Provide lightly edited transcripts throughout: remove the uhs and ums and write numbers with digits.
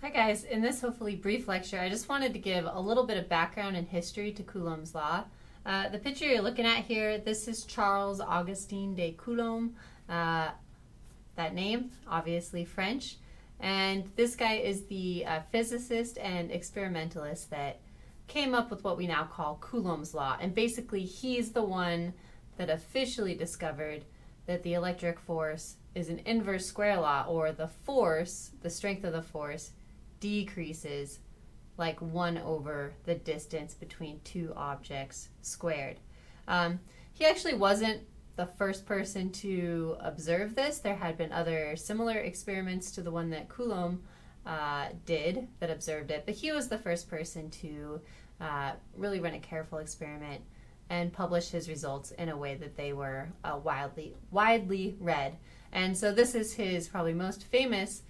Hi guys, in this hopefully brief lecture I just wanted to give a little bit of background and history to Coulomb's law. The picture you're looking at here, this is Charles Augustin de Coulomb, that name, obviously French, and this guy is the physicist and experimentalist that came up with what we now call Coulomb's law, and basically he's the one that officially discovered that the electric force is an inverse square law, or the force, the strength of the force, decreases like 1 over the distance between two objects squared. He actually wasn't the first person to observe this. There had been other similar experiments to the one that Coulomb did that observed it, but he was the first person to really run a careful experiment and publish his results in a way that they were widely read. And so this is his probably most famous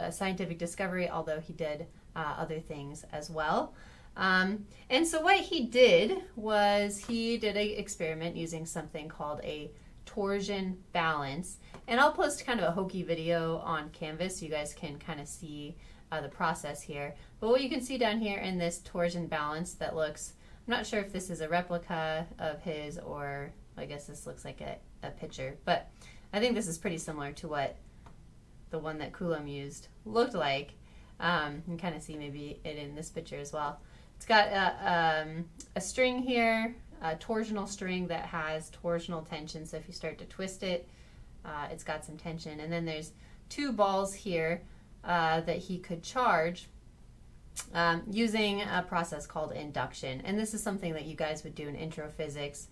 scientific discovery, although he did other things as well. And so what he did was he did an experiment using something called a torsion balance. And I'll post kind of a hokey video on Canvas so you guys can kind of see the process here. But what you can see down here in this torsion balance that looks, I'm not sure if this is a replica of his, or I guess this looks like a picture, but I think this is pretty similar to what the one that Coulomb used looked like. You can kind of see maybe it in this picture as well. It's got a string here, a torsional string that has torsional tension, so if you start to twist it, it's got some tension. And then there's two balls here that he could charge using a process called induction. And this is something that you guys would do in intro physics.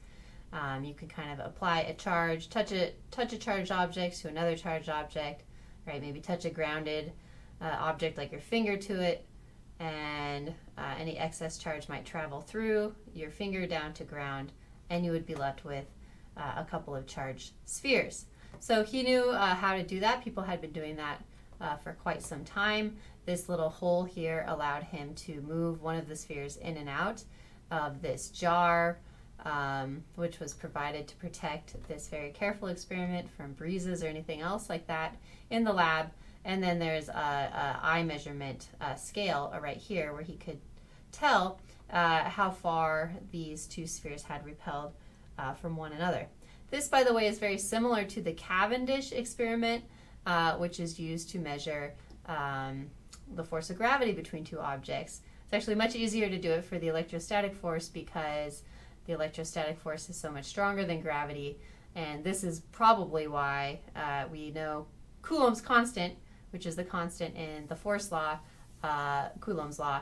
You could kind of apply a charge, touch a charged object to another charged object, right? Maybe touch a grounded object like your finger to it, and any excess charge might travel through your finger down to ground, and you would be left with a couple of charged spheres. So he knew how to do that. People had been doing that for quite some time. This little hole here allowed him to move one of the spheres in and out of this jar, which was provided to protect this very careful experiment from breezes or anything else like that in the lab. And then there's a eye measurement scale right here where he could tell how far these two spheres had repelled from one another. This, by the way, is very similar to the Cavendish experiment, which is used to measure the force of gravity between two objects. It's actually much easier to do it for the electrostatic force because the electrostatic force is so much stronger than gravity, and this is probably why we know Coulomb's constant, which is the constant in the force law, Coulomb's law,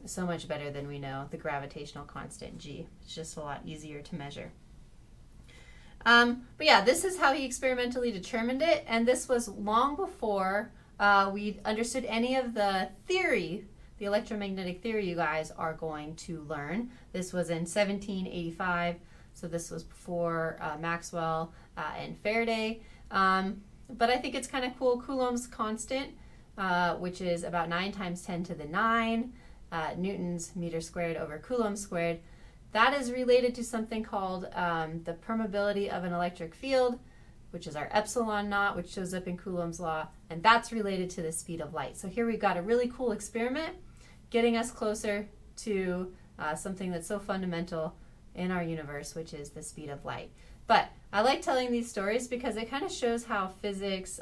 so much better than we know the gravitational constant G. It's just a lot easier to measure. But yeah, this is how he experimentally determined it, and this was long before we understood any of the theory, the electromagnetic theory you guys are going to learn. This was in 1785, so this was before Maxwell and Faraday. But I think it's kind of cool. Coulomb's constant, which is about 9 times 10 to the 9 newtons meter squared over Coulomb squared, that is related to something called the permeability of an electric field, which is our epsilon naught, which shows up in Coulomb's law, and that's related to the speed of light. So here we've got a really cool experiment getting us closer to something that's so fundamental in our universe, which is the speed of light. But I like telling these stories because it kind of shows how physics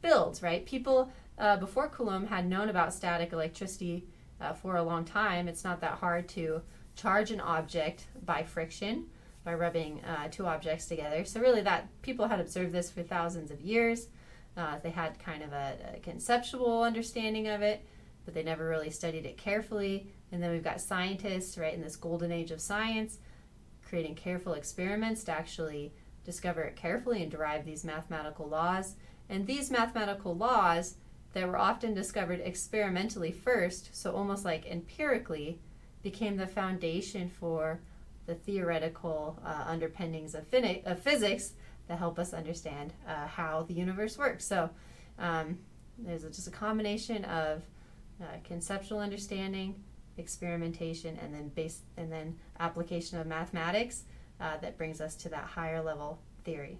builds, right? People before Coulomb had known about static electricity for a long time. It's not that hard to charge an object by friction, by rubbing two objects together. So really that people had observed this for thousands of years. They had kind of a conceptual understanding of it, but they never really studied it carefully. And then we've got scientists, right, in this golden age of science, creating careful experiments to actually discover it carefully and derive these mathematical laws. And these mathematical laws that were often discovered experimentally first, so almost like empirically, became the foundation for the theoretical underpinnings of physics that help us understand how the universe works. So there's just a combination of conceptual understanding, experimentation, and then application of mathematics that brings us to that higher level theory.